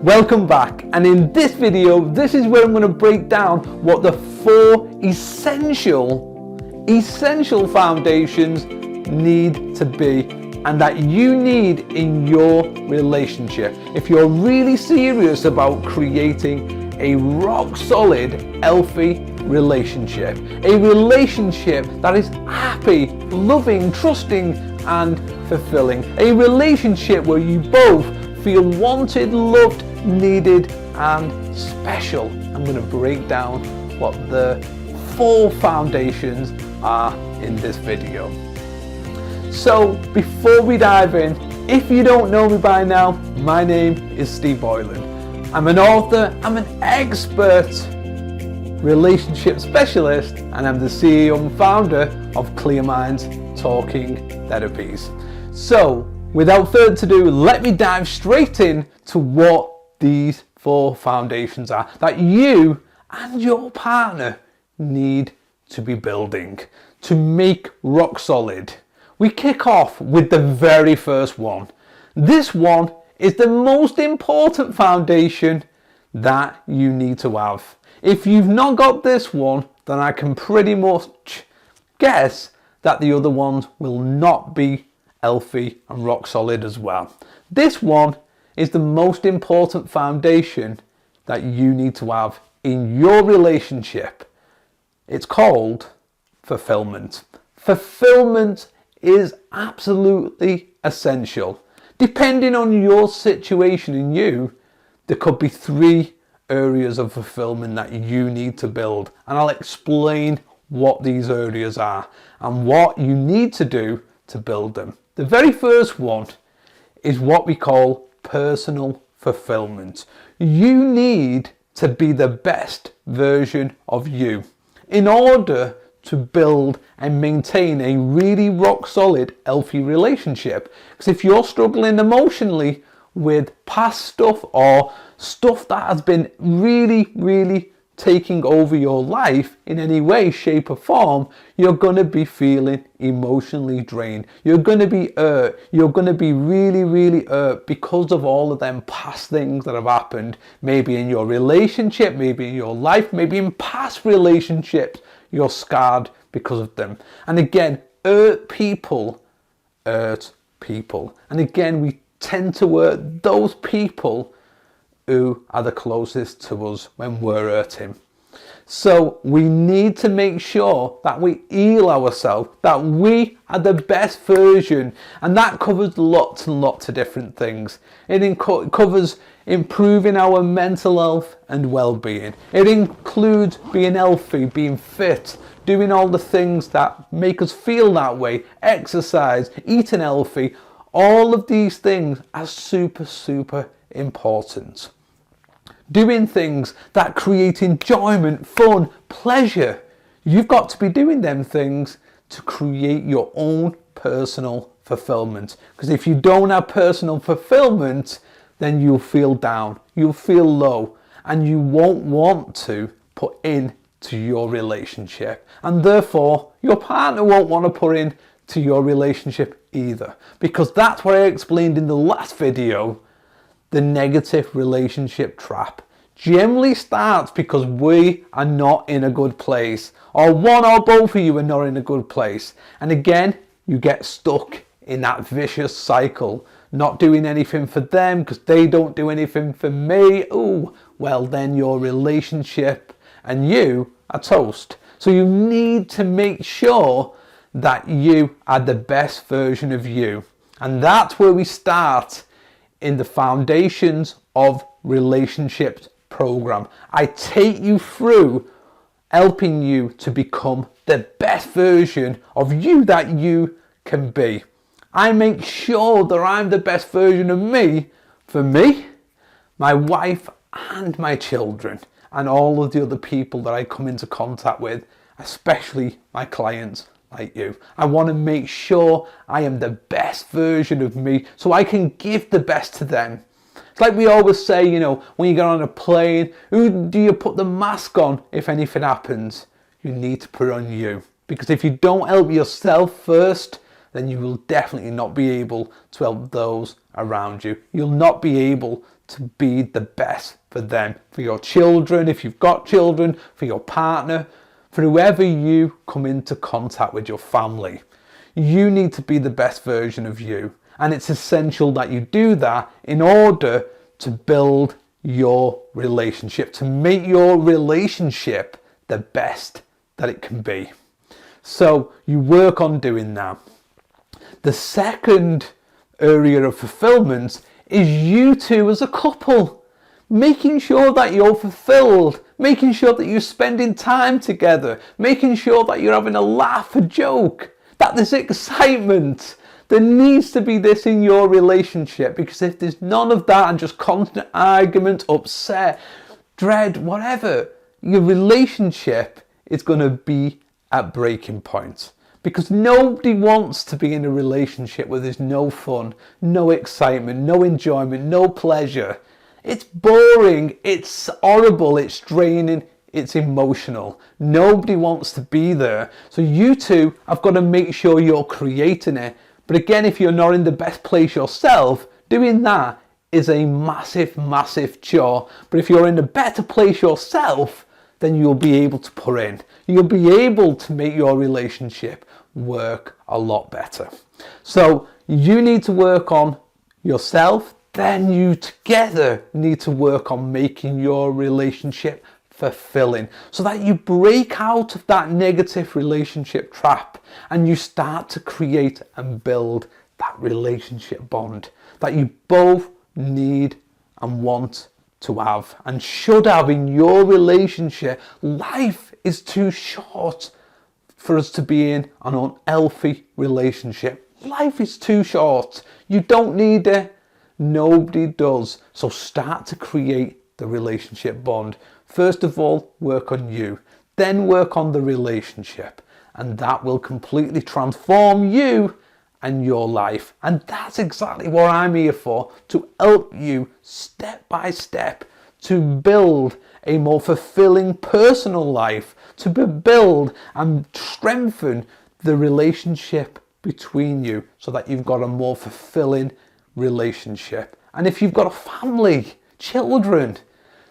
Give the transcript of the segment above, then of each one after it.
Welcome back, and in this video, this is where I'm going to break down what the 4 essential foundations need to be and that you need in your relationship if you're really serious about creating a rock solid, healthy relationship. A relationship that is happy, loving, trusting and fulfilling. A relationship where you both feel wanted, loved, needed and special. I'm going to break down what the 4 foundations are in this video. So before we dive in, if you don't know me by now, my name is Steve Boylan. I'm an author, I'm an expert relationship specialist, and I'm the CEO and founder of Clear Minds Talking Therapies. So without further ado, let me dive straight in to what these 4 foundations are that you and your partner need to be building to make rock solid. We kick off with the very first one. This one is the most important foundation that you need to have. If you've not got this one, then I can pretty much guess that the other ones will not be healthy and rock solid as well. This one is the most important foundation that you need to have in your relationship. It's called fulfillment. Fulfillment is absolutely essential. Depending on your situation and you, there could be 3 areas of fulfillment that you need to build, and I'll explain what these areas are and what you need to do to build them. The very first one is what we call personal fulfillment. You need to be the best version of you in order to build and maintain a really rock solid, healthy relationship. Because if you're struggling emotionally with past stuff or stuff that has been really taking over your life in any way, shape or form, you're going to be feeling emotionally drained. You're going to be hurt. You're going to be really hurt because of all of them past things that have happened, maybe in your relationship, maybe in your life, maybe in past relationships. You're scarred because of them. And again, hurt people. And again, we tend to hurt those people who are the closest to us when we're hurting. So we need to make sure that we heal ourselves, that we are the best version, and that covers lots and lots of different things. It covers improving our mental health and well-being. It includes being healthy, being fit, doing all the things that make us feel that way, exercise, eating healthy. All of these things are super important. Doing things that create enjoyment, fun, pleasure. You've got to be doing them things to create your own personal fulfillment. Because if you don't have personal fulfillment, then you'll feel down, you'll feel low, and you won't want to put into your relationship. And therefore, your partner won't want to put into your relationship either. Because that's what I explained in the last video. The negative relationship trap generally starts because we are not in a good place, or one or both of you are not in a good place. And again, you get stuck in that vicious cycle, not doing anything for them because they don't do anything for me. Oh, well then your relationship and you are toast. So you need to make sure that you are the best version of you. And that's where we start in the Foundations of Relationships program. I take you through helping you to become the best version of you that you can be. I make sure that I'm the best version of me for me, my wife and my children and all of the other people that I come into contact with, especially my clients like you. I want to make sure I am the best version of me so I can give the best to them. It's like we always say, you know, when you get on a plane, who do you put the mask on if anything happens? You need to put it on you. Because if you don't help yourself first, then you will definitely not be able to help those around you. You'll not be able to be the best for them, for your children, if you've got children, for your partner, for whoever you come into contact with, your family. You need to be the best version of you. And it's essential that you do that in order to build your relationship, to make your relationship the best that it can be. So you work on doing that. The second area of fulfillment is you two as a couple, making sure that you're fulfilled, making sure that you're spending time together, making sure that you're having a laugh, a joke, that there's excitement. There needs to be this in your relationship, because if there's none of that and just constant argument, upset, dread, whatever, your relationship is going to be at breaking point. Because nobody wants to be in a relationship where there's no fun, no excitement, no enjoyment, no pleasure. It's boring, it's horrible, it's draining, it's emotional. Nobody wants to be there. So you two have got to make sure you're creating it. But again, if you're not in the best place yourself, doing that is a massive, massive chore. But if you're in a better place yourself, then you'll be able to put in. You'll be able to make your relationship work a lot better. So you need to work on yourself, then you together need to work on making your relationship fulfilling, so that you break out of that negative relationship trap and you start to create and build that relationship bond that you both need and want to have and should have in your relationship. Life is too short for us to be in an unhealthy relationship. Life is too short. You don't need it. Nobody does. So start to create the relationship bond. First of all, work on you. Then work on the relationship. And that will completely transform you and your life. And that's exactly what I'm here for, to help you step by step to build a more fulfilling personal life, to build and strengthen the relationship between you so that you've got a more fulfilling relationship. And if you've got a family, children,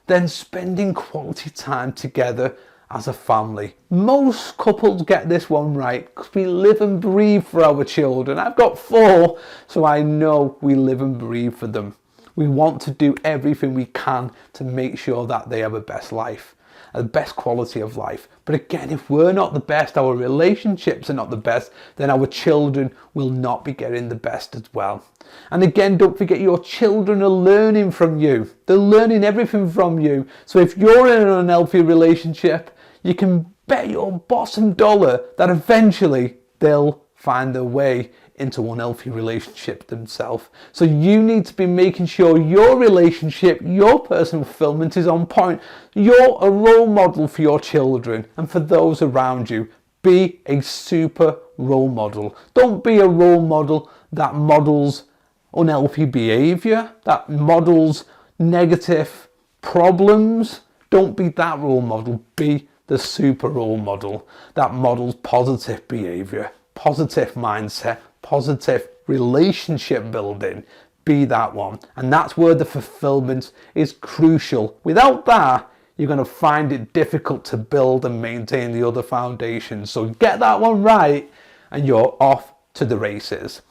then spending quality time together as a family. Most couples get this one right because we live and breathe for our children. I've got 4, so I know we live and breathe for them. We want to do everything we can to make sure that they have a best life, the best quality of life. But again, if we're not the best, our relationships are not the best, then our children will not be getting the best as well. And again, don't forget, your children are learning from you. They're learning everything from you. So if you're in an unhealthy relationship, you can bet your bottom dollar that eventually they'll find their way into unhealthy relationship themselves. So you need to be making sure your relationship, your personal fulfillment is on point. You're a role model for your children and for those around you. Be a super role model. Don't be a role model that models unhealthy behavior, that models negative problems. Don't be that role model. Be the super role model that models positive behavior, positive mindset, positive relationship building. Be that one. And that's where the fulfillment is crucial. Without that, you're going to find it difficult to build and maintain the other foundations. So get that one right and you're off to the races.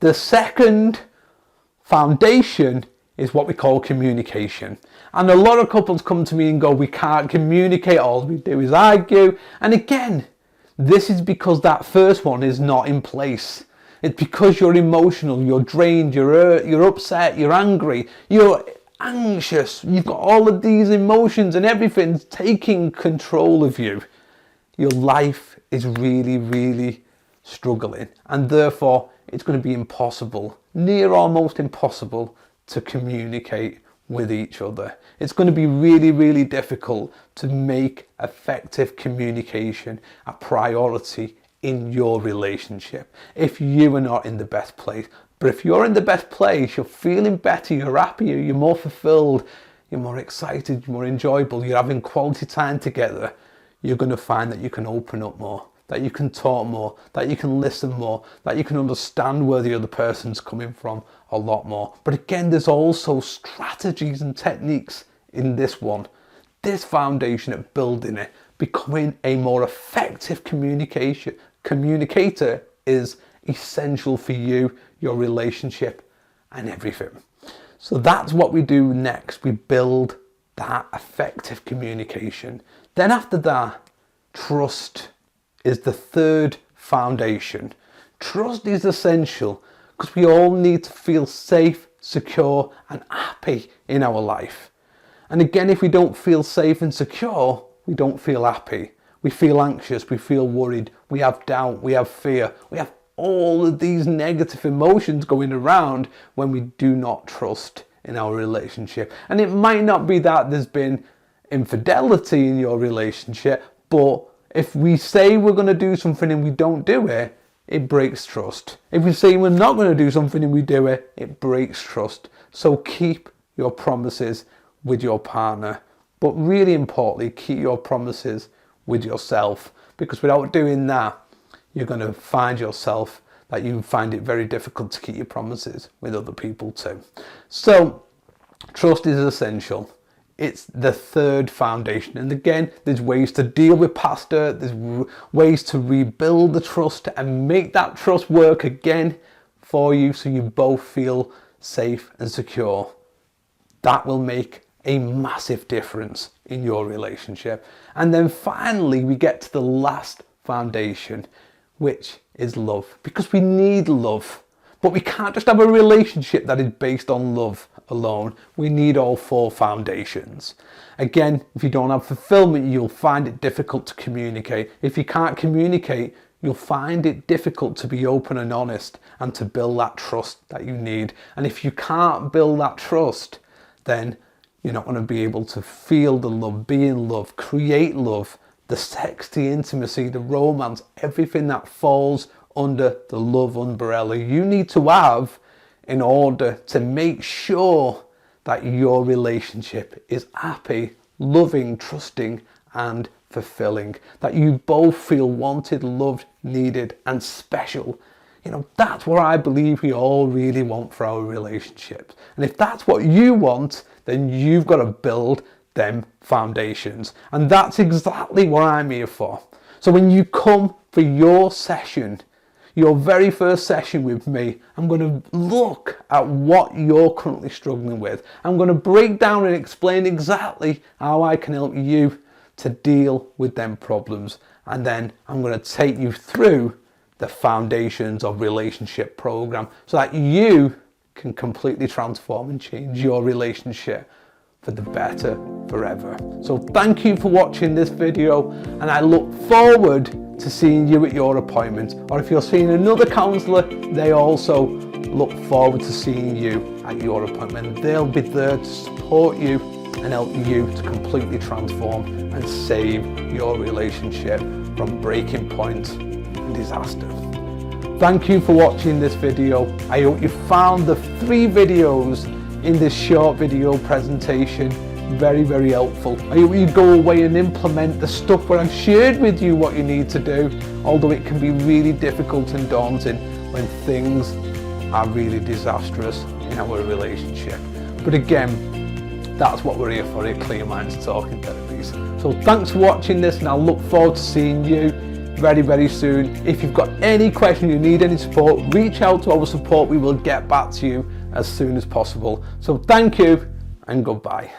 The second foundation is what we call communication. And a lot of couples come to me and go, we can't communicate, all we do is argue. And again, this is because that first one is not in place. It's because you're emotional, you're drained, you're hurt, you're upset, you're angry, you're anxious. You've got all of these emotions and everything's taking control of you. Your life is really, really struggling. And therefore, it's going to be impossible, near almost impossible, to communicate with each other. It's going to be really, really difficult to make effective communication a priority in your relationship if you are not in the best place. But if you're in the best place, you're feeling better, you're happier, you're more fulfilled, you're more excited, you're more enjoyable, you're having quality time together, you're going to find that you can open up more, that you can talk more, that you can listen more, that you can understand where the other person's coming from a lot more. But again, there's also strategies and techniques in this one. This foundation of building it, becoming a more effective communicator is essential for you, your relationship, and everything. So that's what we do next. We build that effective communication. Then after that, trust is the third foundation. Trust is essential because we all need to feel safe, secure, and happy in our life. And again, if we don't feel safe and secure, we don't feel happy. We feel anxious, we feel worried, we have doubt, we have fear, we have all of these negative emotions going around when we do not trust in our relationship. And it might not be that there's been infidelity in your relationship, but if we say we're going to do something and we don't do it, it breaks trust. If we say we're not going to do something and we do it, it breaks trust. So keep your promises with your partner, but really importantly, keep your promises with yourself, because without doing that, you're going to find yourself that you find it very difficult to keep your promises with other people too. So trust is essential. It's the third foundation. And again, there's ways to deal with past hurt, there's ways to rebuild the trust and make that trust work again for you so you both feel safe and secure. That will make a massive difference in your relationship. And then finally, we get to the last foundation, which is love, because we need love. But we can't just have a relationship that is based on love alone. We need all four foundations. Again, if you don't have fulfillment, you'll find it difficult to communicate. If you can't communicate, you'll find it difficult to be open and honest and to build that trust that you need. And if you can't build that trust, then you're not going to be able to feel the love, be in love, create love, the sex, the intimacy, the romance, everything that falls under the love umbrella you need to have in order to make sure that your relationship is happy, loving, trusting, and fulfilling. That you both feel wanted, loved, needed, and special. You know, that's what I believe we all really want for our relationships. And if that's what you want, then you've got to build them foundations. And that's exactly what I'm here for. So when you come for your session, your very first session with me, I'm going to look at what you're currently struggling with. I'm going to break down and explain exactly how I can help you to deal with them problems. And then I'm going to take you through the Foundations of Relationship program so that you can completely transform and change your relationship for the better forever. So thank you for watching this video, and I look forward to seeing you at your appointment. Or if you're seeing another counsellor, they also look forward to seeing you at your appointment. They'll be there to support you and help you to completely transform and save your relationship from breaking point and disaster. Thank you for watching this video. I hope you found the 3 videos in this short video presentation very, very helpful. I hope you go away and implement the stuff where I've shared with you what you need to do, although it can be really difficult and daunting when things are really disastrous in our relationship. But again, that's what we're here for at Clear Minds Talking Therapies. So thanks for watching this, and I'll look forward to seeing you very, very soon. If you've got any questions, you need any support, reach out to our support. We will get back to you as soon as possible. So thank you and goodbye.